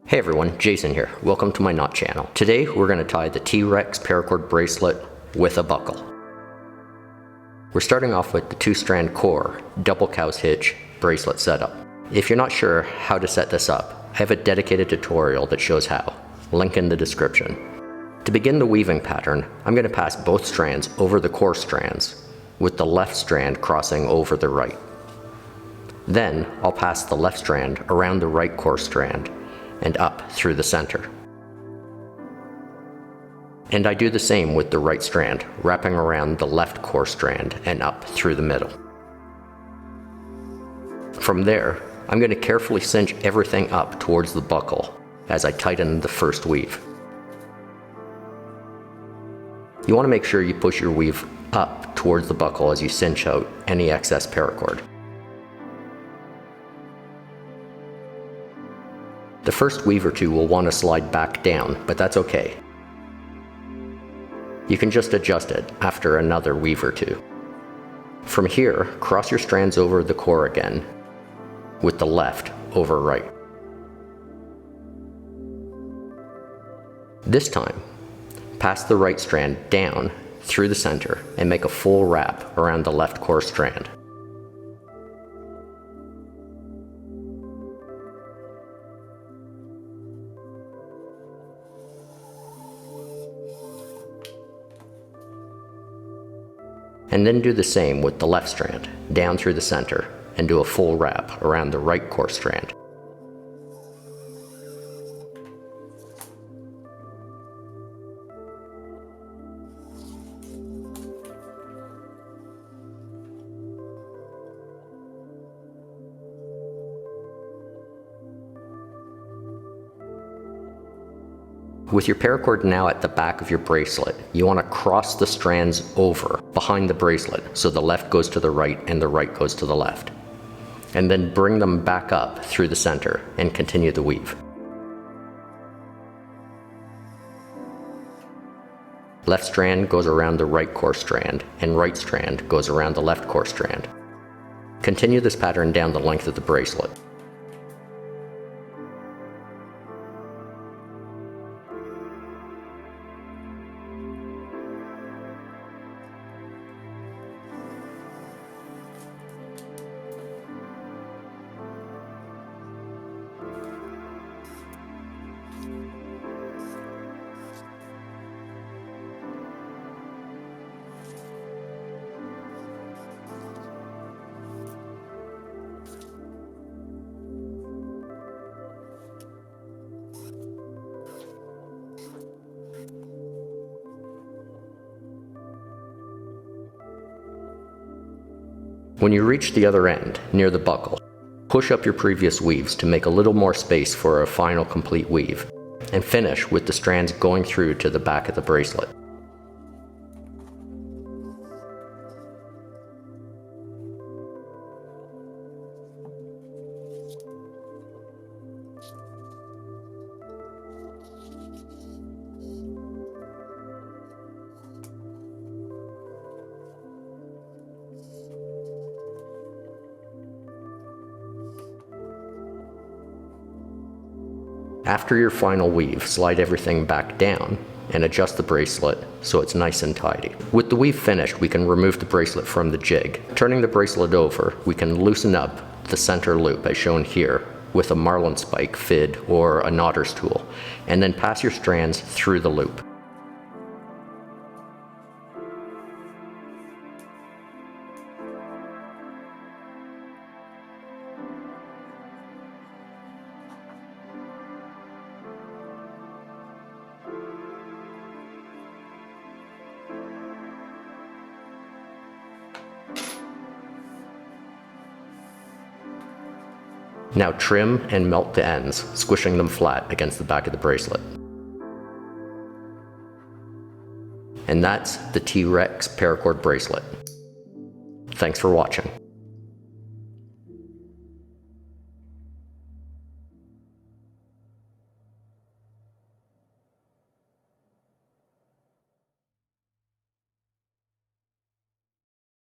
Hey everyone, Jason here. Welcome to my knot channel. Today we're going to tie the T Rex Paracord Bracelet with a buckle. We're starting off with the 2-strand core, double cow's hitch bracelet setup. If you're not sure how to set this up, I have a dedicated tutorial that shows how. Link in the description. To begin the weaving pattern, I'm going to pass both strands over the core strands, with the left strand crossing over the right. Then I'll pass the left strand around the right core strand and up through the center. And I do the same with the right strand, wrapping around the left core strand and up through the middle. From there, I'm going to carefully cinch everything up towards the buckle as I tighten the first weave. You want to make sure you push your weave up towards the buckle as you cinch out any excess paracord. The first weave or two will want to slide back down, but that's okay. You can just adjust it after another weave or two. From here, cross your strands over the core again, with the left over right. This time, pass the right strand down through the center and make a full wrap around the left core strand. And then do the same with the left strand, down through the center, and do a full wrap around the right core strand. With your paracord now at the back of your bracelet, you want to cross the strands over behind the bracelet so the left goes to the right and the right goes to the left. And then bring them back up through the center and continue the weave. Left strand goes around the right core strand and right strand goes around the left core strand. Continue this pattern down the length of the bracelet. When you reach the other end, near the buckle, push up your previous weaves to make a little more space for a final complete weave, and finish with the strands going through to the back of the bracelet. After your final weave, slide everything back down and adjust the bracelet so it's nice and tidy. With the weave finished, we can remove the bracelet from the jig. Turning the bracelet over, we can loosen up the center loop as shown here with a marlin spike, fid, or a knotter's tool, and then pass your strands through the loop. Now trim and melt the ends, squishing them flat against the back of the bracelet. And that's the T Rex Paracord Bracelet. Thanks for watching.